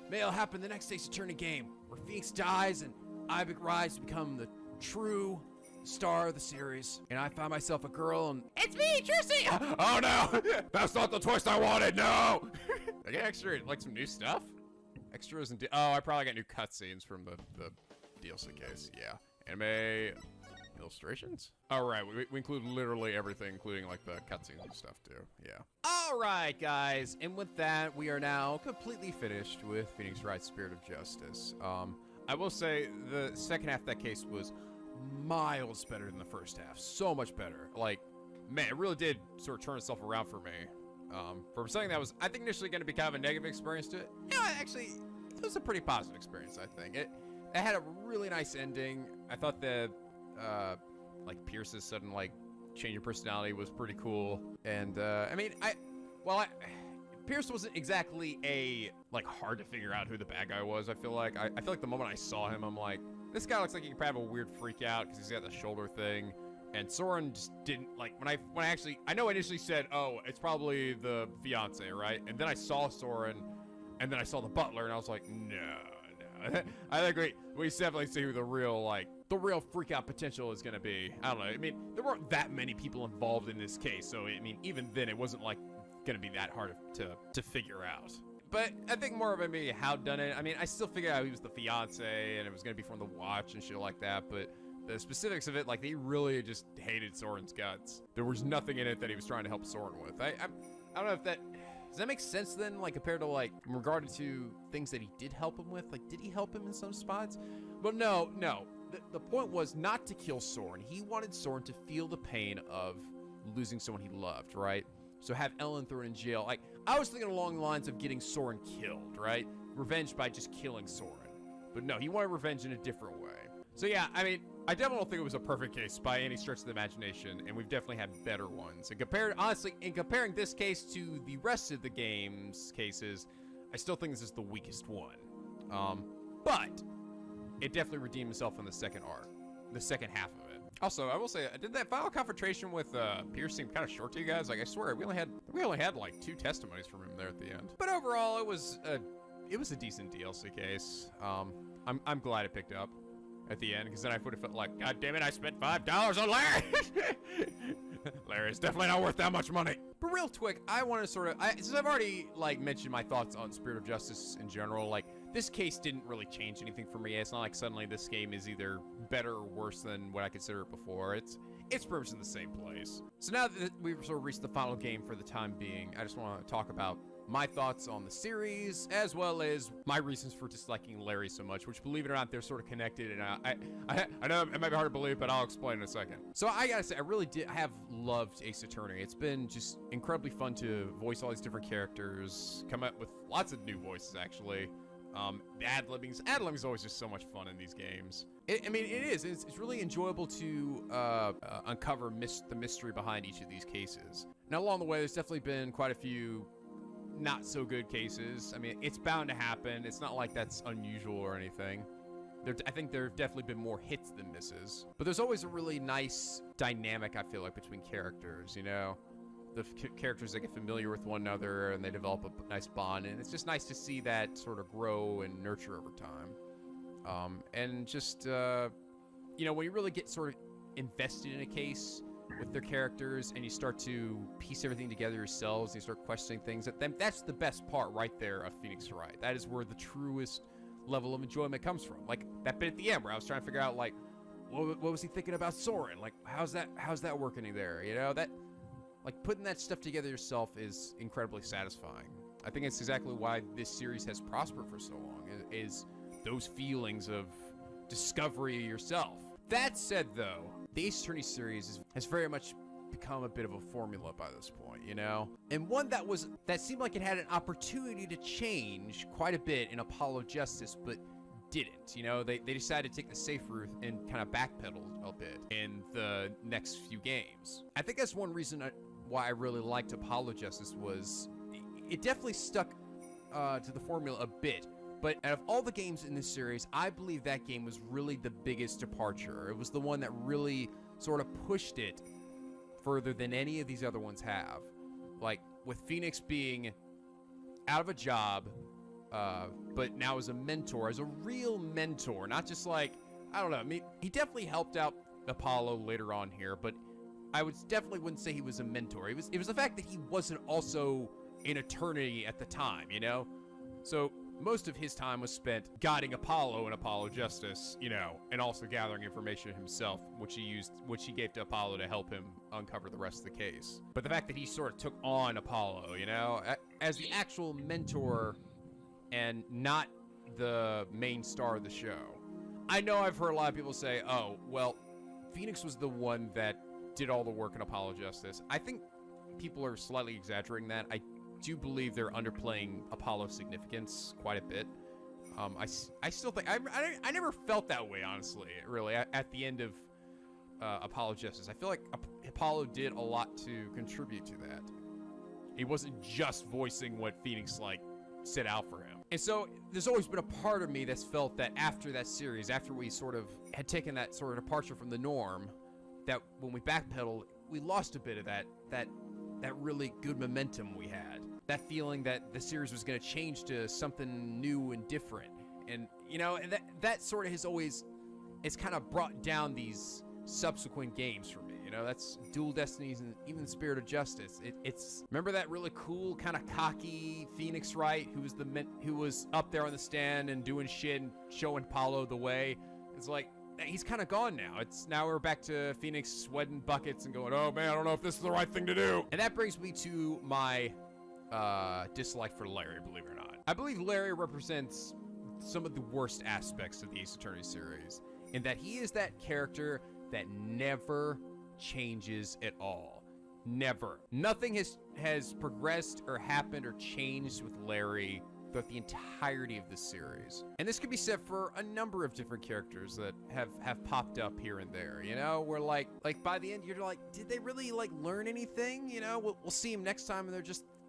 May it'll happen the next Ace Attorney game, where Phoenix dies and Ivic rises to become the true star of the series, and I found myself a girl, and It's me, Trissy! Oh no! That's not the twist I wanted, no! I get extra, like some new stuff? Extras and, oh, I probably got new cutscenes from the DLC case, yeah. Anime illustrations? All right, we include literally everything, including like the cutscenes and stuff too, yeah. All right, guys, and with that, we are now completely finished with Phoenix Wright Spirit of Justice. I will say the second half of that case was miles better than the first half, so much better. Like, man, it really did sort of turn itself around for me. From something that was, I think, initially going to be kind of a negative experience to it, you know, actually, it was a pretty positive experience, I think. It had a really nice ending. I thought the, like, Pierce's sudden, like, change of personality was pretty cool. And, I mean, Pierce wasn't exactly a, like, hard to figure out who the bad guy was, I feel like. I feel like the moment I saw him, I'm like, this guy looks like he could have a weird freak out because he's got the shoulder thing. And Soren just didn't, like, when I know I initially said, oh, it's probably the fiance, right? And then I saw Soren, and then I saw the butler, and I was like, no. I think we definitely see who the real freak out potential is gonna be. I don't know, I mean, there weren't that many people involved in this case, so, I mean, even then, it wasn't, like, gonna be that hard to figure out. But I think more of it maybe how done it. I mean, I still figured out he was the fiance, and it was gonna be from the watch and shit like that, but the specifics of it, like, they really just hated Soren's guts. There was nothing in it that he was trying to help Soren with. I don't know if that... Does that make sense then, like, compared to, like, in regard to things that he did help him with? Like, did he help him in some spots? Well, no. The point was not to kill Soren. He wanted Soren to feel the pain of losing someone he loved, right? So have Ellen thrown in jail. Like, I was thinking along the lines of getting Soren killed, right? Revenge by just killing Soren. But no, he wanted revenge in a different way. So yeah, I mean, I definitely don't think it was a perfect case by any stretch of the imagination, and we've definitely had better ones. And honestly, in comparing this case to the rest of the game's cases, I still think this is the weakest one. But it definitely redeemed itself in the second arc, the second half of it. Also, I will say, did that final confrontation with Pierce seem kind of short to you guys? Like, I swear, we only had like 2 testimonies from him there at the end. But overall, it was a decent DLC case. I'm glad it picked up at the end, because then I would have felt like, God damn it, I spent $5 on Larry! Larry's definitely not worth that much money. But real quick, I want to sort of, since I've already, like, mentioned my thoughts on Spirit of Justice in general, like, this case didn't really change anything for me. It's not like suddenly this game is either better or worse than what I considered it before. It's pretty much in the same place. So now that we've sort of reached the final game for the time being, I just want to talk about my thoughts on the series, as well as my reasons for disliking Larry so much, which, believe it or not, they're sort of connected, and I know it might be hard to believe, but I'll explain in a second. So I gotta say, I have loved Ace Attorney. It's been just incredibly fun to voice all these different characters, come up with lots of new voices, actually. The ad-libbing is always just so much fun in these games. I mean, it is. It's really enjoyable to uncover the mystery behind each of these cases. Now, along the way, there's definitely been quite a few not so good cases. I mean, it's bound to happen. It's not like that's unusual or anything. I think there have definitely been more hits than misses. But there's always a really nice dynamic, I feel like, between characters, you know? The characters that get familiar with one another and they develop a nice bond, and it's just nice to see that sort of grow and nurture over time. And just, you know, when you really get sort of invested in a case with their characters and you start to piece everything together yourselves and you start questioning things, that's the best part right there of Phoenix Wright. That is where the truest level of enjoyment comes from. Like that bit at the end where I was trying to figure out, like, what was he thinking about Soren? Like, how's that working there? You know, that, like, putting that stuff together yourself is incredibly satisfying. I think it's exactly why this series has prospered for so long, is those feelings of discovery yourself. That said, though, the Ace Attorney series has very much become a bit of a formula by this point, you know? And one that seemed like it had an opportunity to change quite a bit in Apollo Justice, but didn't. You know, they decided to take the safe route and kind of backpedal a bit in the next few games. I think that's one reason why I really liked Apollo Justice was it definitely stuck to the formula a bit. But out of all the games in this series, I believe that game was really the biggest departure. It was the one that really sort of pushed it further than any of these other ones have. Like, with Phoenix being out of a job, but now as a mentor, as a real mentor, not just like I don't know. I mean, he definitely helped out Apollo later on here, but I would definitely wouldn't say he was a mentor. It was the fact that he wasn't also in Eternity at the time, you know? So most of his time was spent guiding Apollo and Apollo Justice, you know, and also gathering information himself, which he gave to Apollo to help him uncover the rest of the case. But the fact that he sort of took on Apollo, you know, as the actual mentor and not the main star of the show. I know I've heard a lot of people say, oh, well, Phoenix was the one that did all the work in Apollo Justice. I think people are slightly exaggerating that. I do believe they're underplaying Apollo's significance quite a bit. I still think I never felt that way, honestly, really, at the end of Apollo Justice. I feel like Apollo did a lot to contribute to that. He wasn't just voicing what Phoenix, like, set out for him. And so there's always been a part of me that's felt that after that series, after we sort of had taken that sort of departure from the norm, that when we backpedaled, we lost a bit of that really good momentum we had. That feeling that the series was going to change to something new and different. And, you know, and that sort of it's kind of brought down these subsequent games for me. You know, that's Dual Destinies and even Spirit of Justice. It's remember that really cool, kind of cocky Phoenix Wright who was up there on the stand and doing shit and showing Apollo the way. It's like, he's kind of gone now. Now we're back to Phoenix sweating buckets and going, oh man, I don't know if this is the right thing to do. And that brings me to my dislike for Larry, believe it or not. I believe Larry represents some of the worst aspects of the Ace Attorney series, in that he is that character that never changes at all. Never. Nothing has progressed or happened or changed with Larry throughout the entirety of the series. And this could be said for a number of different characters that have popped up here and there, you know, where like by the end you're like, did they really like learn anything? You know, we'll see them next time and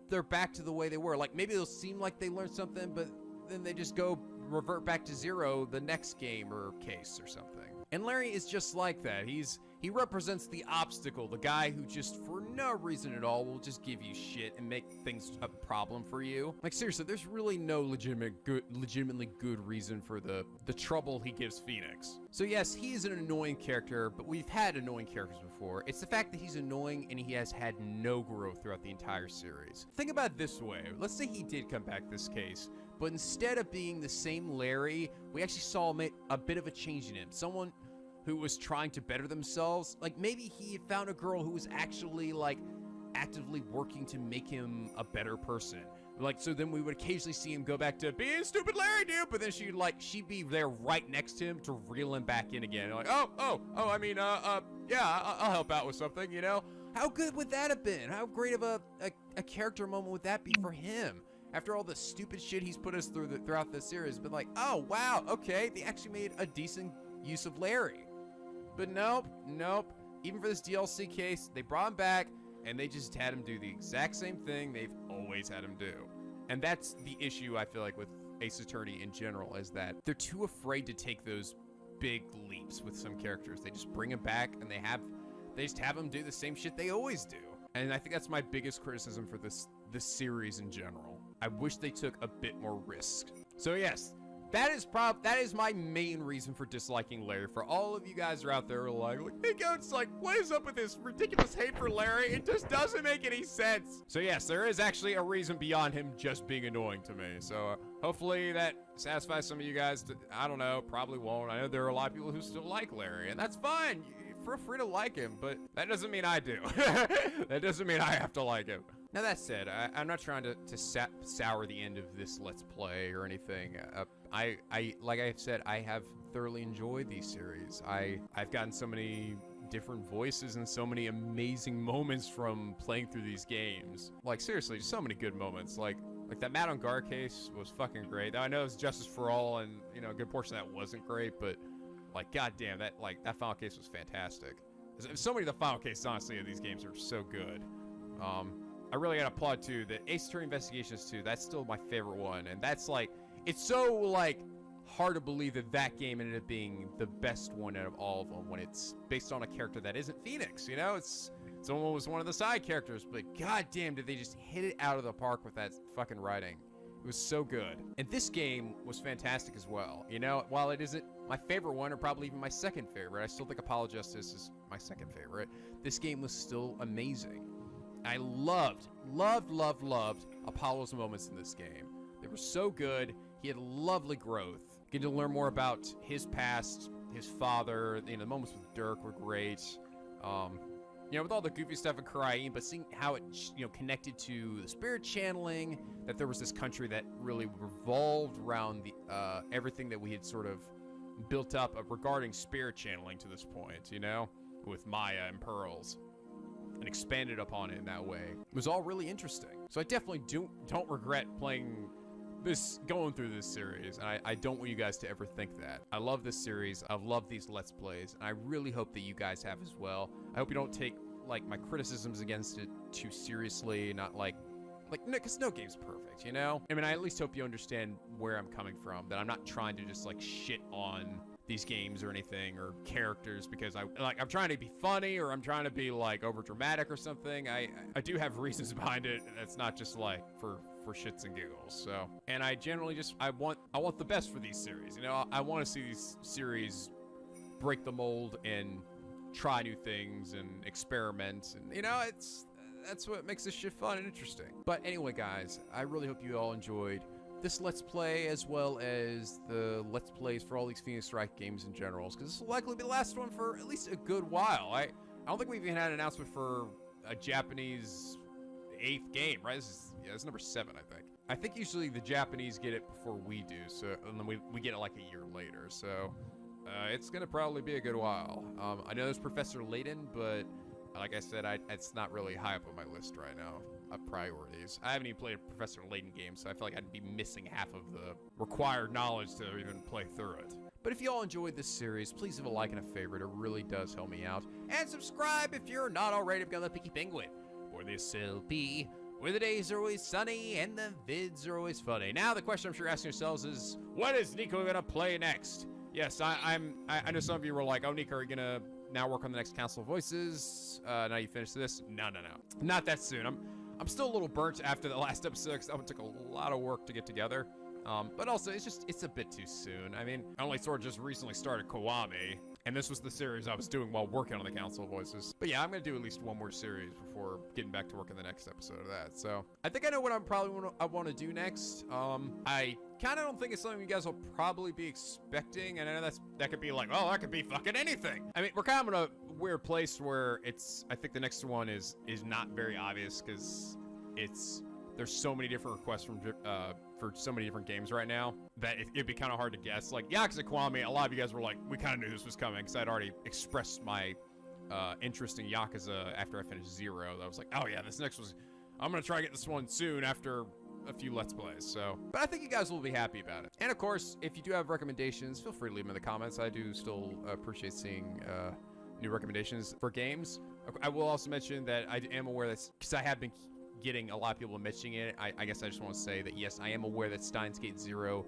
they're back to the way they were. Like maybe it'll seem like they learned something, but then they just revert back to zero the next game or case or something. And Larry is just like that. He represents the obstacle, the guy who just for no reason at all will just give you shit and make things a problem for you. Like seriously, there's really no legitimately good reason for the trouble he gives Phoenix. So yes, he is an annoying character, but we've had annoying characters before. It's the fact that he's annoying and he has had no growth throughout the entire series. Think about it this way. Let's say he did come back this case, but instead of being the same Larry, we actually saw a bit of a change in him. Someone who was trying to better themselves. Like maybe he had found a girl who was actually like actively working to make him a better person. Like, so then we would occasionally see him go back to being stupid Larry, dude, but then she'd be there right next to him to reel him back in again. Like, I mean, yeah, I'll help out with something, you know? How good would that have been? How great of a character moment would that be for him? After all the stupid shit he's put us through throughout the series, but like, oh, wow, okay, they actually made a decent use of Larry. But nope. Even for this DLC case, they brought him back, and they just had him do the exact same thing they've always had him do. And that's the issue, I feel like, with Ace Attorney in general, is that they're too afraid to take those big leaps with some characters. They just bring him back, and they just have him do the same shit they always do. And I think that's my biggest criticism for this series in general. I wish they took a bit more risk. So yes, that is my main reason for disliking Larry. For all of you guys who are out there who are like, hey, Goats, like, what is up with this ridiculous hate for Larry? It just doesn't make any sense. So yes, there is actually a reason beyond him just being annoying to me. So hopefully that satisfies some of you guys. I don't know, probably won't. I know there are a lot of people who still like Larry, and that's fine. Feel free to like him, but that doesn't mean I do. That doesn't mean I have to like him. Now that said, I'm not trying to sour the end of this Let's Play or anything. Like I've said, I have thoroughly enjoyed these series. I've gotten so many different voices and so many amazing moments from playing through these games. Like seriously, just so many good moments. Like that Matt on Guard case was fucking great. Now I know it's Justice for All, and you know a good portion of that wasn't great, but like goddamn, that final case was fantastic. So many of the final cases, honestly, of these games are so good. I really gotta applaud too the Ace Attorney Investigations 2. That's still my favorite one, and that's like, it's so like hard to believe that game ended up being the best one out of all of them when it's based on a character that isn't Phoenix. You know, it's almost one of the side characters, but goddamn, did they just hit it out of the park with that fucking writing. It was so good. And this game was fantastic as well. You know, while it isn't my favorite one, or probably even my second favorite. I still think Apollo Justice is my second favorite. This game was still amazing. I loved Apollo's moments in this game. They were so good. He had lovely growth. Getting to learn more about his past, his father. You know, the moments with Dirk were great. You know, with all the goofy stuff in Kharaim, but seeing how it, you know, connected to the spirit channeling, that there was this country that really revolved around the everything that we had sort of built up regarding spirit channeling to this point, you know, with Maya and Pearls, and expanded upon it in that way. It was all really interesting. So I definitely don't regret going through this series, and I don't want you guys to ever think that. I love this series. I've loved these Let's Plays, and I really hope that you guys have as well. I hope you don't take, like, my criticisms against it too seriously, not like, because no game's perfect, you know? I mean, I at least hope you understand where I'm coming from, that I'm not trying to just, like, shit on these games or anything, or characters, because I'm trying to be funny, or I'm trying to be, like, over dramatic or something. I do have reasons behind it, and it's not just, like, for shits and giggles. So, and I generally just, I want the best for these series, you know? I want to see these series break the mold and try new things and experiment, and, you know, that's what makes this shit fun and interesting. But anyway, guys, I really hope you all enjoyed this Let's Play, as well as the Let's Plays for all these Phoenix Strike games in general, because this will likely be the last one for at least a good while. I don't think we've even had an announcement for a Japanese 8th game, right? This is number 7, I think. I think usually the Japanese get it before we do, so, and then we get it like a year later, so it's gonna probably be a good while. I know there's Professor Layton, but like I said, it's not really high up on my list right now of priorities. I haven't even played a Professor Layton game, so I feel like I'd be missing half of the required knowledge to even play through it. But if you all enjoyed this series, please leave a like and a favorite. It really does help me out. And subscribe if you're not already. I've got the Picky Penguin, or this LP, where the days are always sunny and the vids are always funny. Now, the question I'm sure you're asking yourselves is, what is Nico gonna play next? Yes, I know some of you were like, oh, Nico, are you gonna now work on the next Council of Voices? Now you finish this? No. Not that soon. I'm still a little burnt after the last episode, because that took a lot of work to get together. But also, it's a bit too soon. I mean, I only sort of just recently started Kiwami, and this was the series I was doing while working on the Council of Voices. But yeah, I'm gonna do at least one more series before getting back to work on the next episode of that. So I think I know what I want to do next. I kind of don't think it's something you guys will probably be expecting, and I know that could be like, oh, that could be fucking anything. I mean, we're kind of in a weird place where I think the next one is not very obvious, because there's so many different requests for so many different games right now that it'd be kind of hard to guess. Like Yakuza Kiwami, a lot of you guys were like, we kind of knew this was coming, because I'd already expressed my interest in Yakuza after I finished Zero. I was like, oh yeah, this next was, I'm gonna try to get this one soon after a few Let's Plays. So, but I think you guys will be happy about it. And of course, if you do have recommendations, feel free to leave them in the comments. I do still appreciate seeing new recommendations for games. I will also mention that I am aware that, because I have been getting a lot of people mentioning it, I guess I just want to say that yes, I am aware that Steins Gate Zero,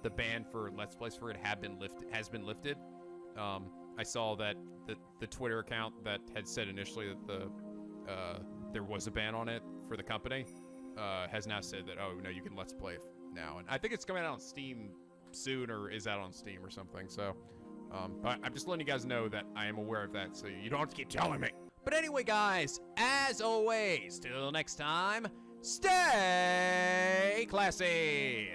the ban for Let's Plays for it has been lifted. I saw that the Twitter account that had said initially that there was a ban on it for the company has now said that, oh no, you can Let's Play now, and I think it's coming out on Steam soon, or is out on Steam or something. So but I'm just letting you guys know that I am aware of that, so you don't have to keep telling me. But anyway, guys, as always, till next time, stay classy!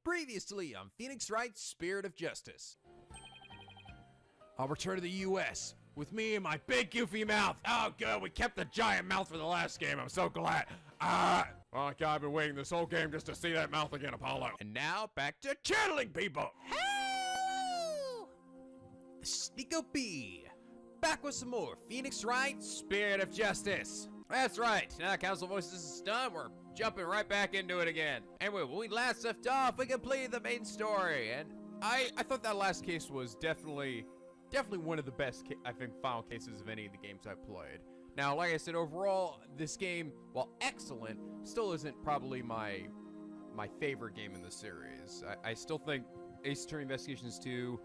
Previously on Phoenix Wright Spirit of Justice. I'll return to the U.S. with me and my big goofy mouth. Oh, good. We kept the giant mouth for the last game. I'm so glad. Oh, God, I've been waiting this whole game just to see that mouth again, Apollo. And now back to channeling people. Hello! The Sneako B. Back with some more Phoenix Wright Spirit of Justice. That's right. Now Council Voices is done. We're jumping right back into it again. Anyway, when we last left off, we completed the main story, and I thought that last case was definitely one of the best, I think, final cases of any of the games I've played. Now, like I said, overall, this game, while excellent, still isn't probably my favorite game in the series. I still think Ace Attorney Investigations 2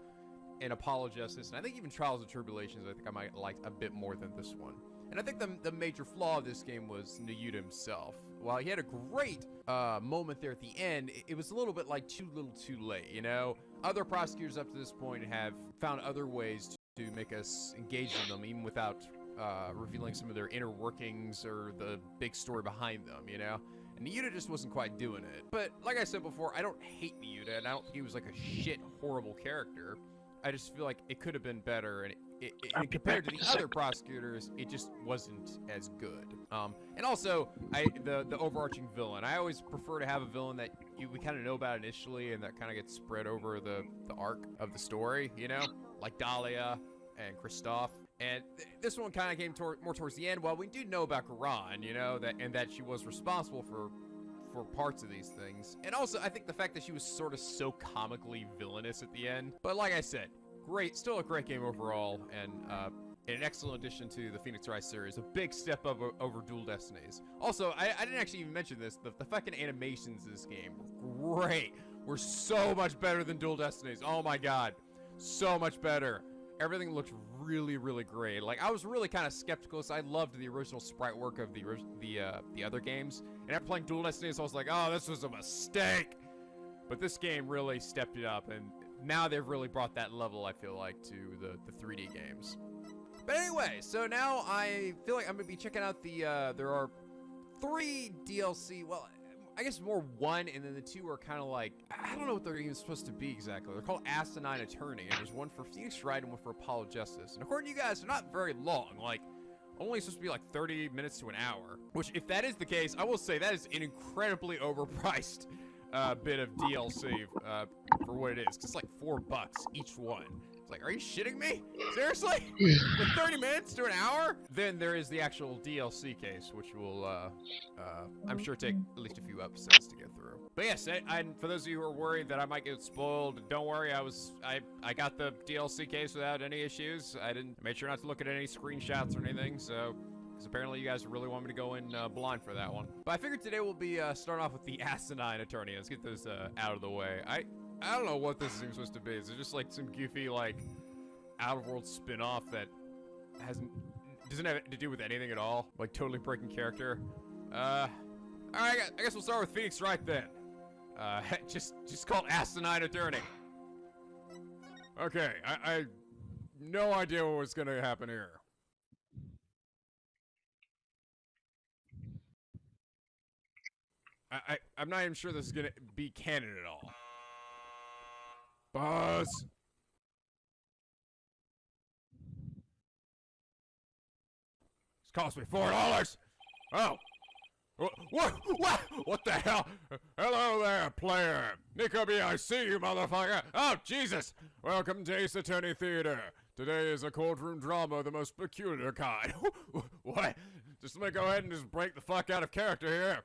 and Apollo Justice, and I think even Trials and Tribulations, I think I might like a bit more than this one. And I think the major flaw of this game was Nayuta himself. While he had a great moment there at the end, it was a little bit like too little too late, you know? Other prosecutors up to this point have found other ways to make us engage in them, even without revealing some of their inner workings or the big story behind them, you know? And Nayuta just wasn't quite doing it. But like I said before, I don't hate Nayuta, and I don't think he was like a shit, horrible character. I just feel like it could have been better, and and compared to the other prosecutors, it just wasn't as good. And also, the overarching villain. I always prefer to have a villain that we kind of know about initially, and that kind of gets spread over the arc of the story, you know? Like Dahlia and Kristoff. And this one kind of came more towards the end. While we do know about Karan, you know, that she was responsible for parts of these things. And also, I think the fact that she was sort of so comically villainous at the end. But like I said, still a great game overall, and an excellent addition to the Phoenix Wright series. A big step up over Dual Destinies. Also, I didn't actually even mention this. The fucking animations in this game were great. Were so much better than Dual Destinies. Oh my god. So much better. Everything looked really, really great. Like, I was really kind of skeptical, so I loved the original sprite work of the other games. And after playing Dual Destinies, I was like, oh, this was a mistake. But this game really stepped it up, and now they've really brought that level, I feel like, to the 3D games. But anyway, so now I feel like I'm going to be checking out there are 3 DLC, well, I guess more 1, and then the 2 are kind of like, I don't know what they're even supposed to be exactly. They're called Asinine Attorney, and there's one for Phoenix Wright and one for Apollo Justice. And according to you guys, they're not very long, like, only supposed to be like 30 minutes to an hour. Which, if that is the case, I will say that is an incredibly overpriced bit of DLC for what it is. It's like $4 each one. It's like, are you shitting me? Seriously? For 30 minutes to an hour? Then there is the actual DLC case, which will, I'm sure take at least a few episodes to get through. But yes, and for those of you who are worried that I might get spoiled, don't worry. I got the DLC case without any issues. I made sure not to look at any screenshots or anything, so. Because apparently you guys really want me to go in blind for that one. But I figured today we'll be starting off with the Asinine Attorney. Let's get this out of the way. I don't know what this is even supposed to be. Is it just like some goofy, like, out-of-world spin-off that doesn't have to do with anything at all? Like, totally breaking character? Alright, I guess we'll start with Phoenix Wright then. Just called Asinine Attorney. Okay, I no idea what was gonna happen here. I'm not even sure this is gonna be canon at all. Buzz! This cost me $4! Oh! What the hell? Hello there, player! Nico B, I see you, motherfucker! Oh, Jesus! Welcome to Ace Attorney Theater. Today is a courtroom drama of the most peculiar kind. What? Just let me go ahead and just break the fuck out of character here.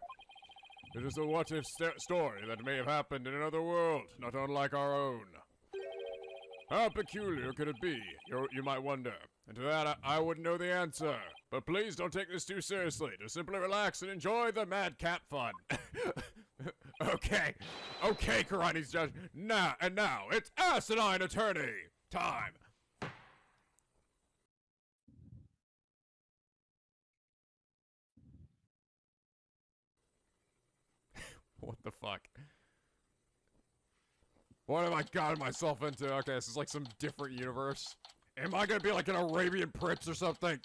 It is a what-if story that may have happened in another world, not unlike our own. How peculiar could it be, you might wonder? And to that, I wouldn't know the answer. But please don't take this too seriously. Just simply relax and enjoy the madcap fun. Okay, Karani's judge. Now, it's Asinine Attorney time. What the fuck? What have I gotten myself into? Okay, this is like some different universe. Am I gonna be like an Arabian prince or something?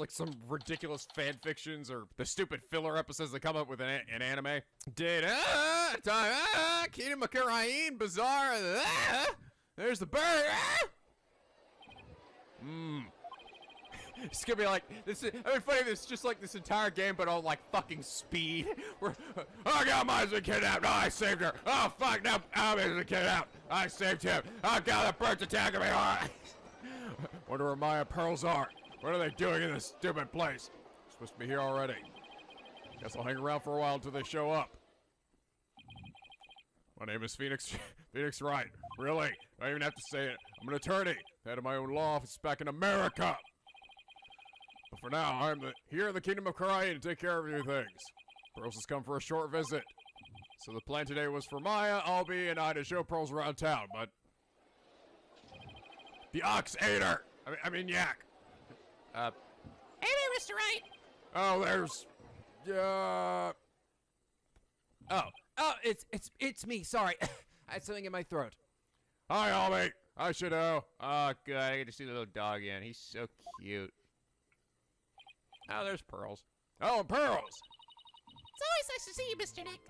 like some ridiculous fan fictions or the stupid filler episodes that come up with an anime. Did Kingdom of Karain, Bazaar, there's the bird. It's gonna be like this. I mean, funny. This is just like this entire game, but on like fucking speed. Where oh god, Maya's been kidnapped. Oh, I saved her. Oh fuck, now Albi's been kidnapped. I saved him. Oh god, the bird's attacking me. Oh. Wonder where Maya and Pearls are. What are they doing in this stupid place? Supposed to be here already. Guess I'll hang around for a while until they show up. My name is Phoenix Wright. Really? I don't even have to say it. I'm an attorney, head of my own law office back in America. But for now, I'm here in the Kingdom of Karain to take care of your things. Pearls has come for a short visit. So the plan today was for Maya, Albie, and I to show Pearls around town, but... The Ox ate her! I mean Yak. Hey there, Mr. Wright. Oh, there's... Oh, it's me. Sorry, I had something in my throat. Hi, Albie. Hi, Shadow. Oh, good. I get to see the little dog again. He's so cute. Oh, there's Pearls. Oh, and Pearls! It's always nice to see you, Mr. Nick.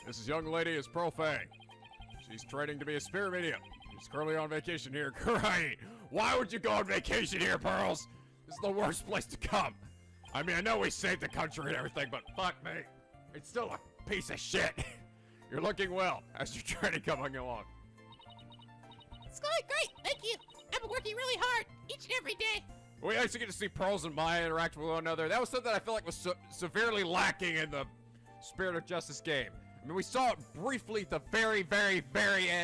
This young lady is Pearl Fang. She's training to be a spirit medium. She's currently on vacation here in Karain. Why would you go on vacation here, Pearls? This is the worst place to come. I mean, I know we saved the country and everything, but fuck me. It's still a piece of shit. You're looking well as your training coming along. It's going great, thank you. I've been working really hard each and every day. We actually get to see Pearls and Maya interact with one another. That was something I feel like was severely lacking in the Spirit of Justice game. I mean, we saw it briefly at the very, very, very end.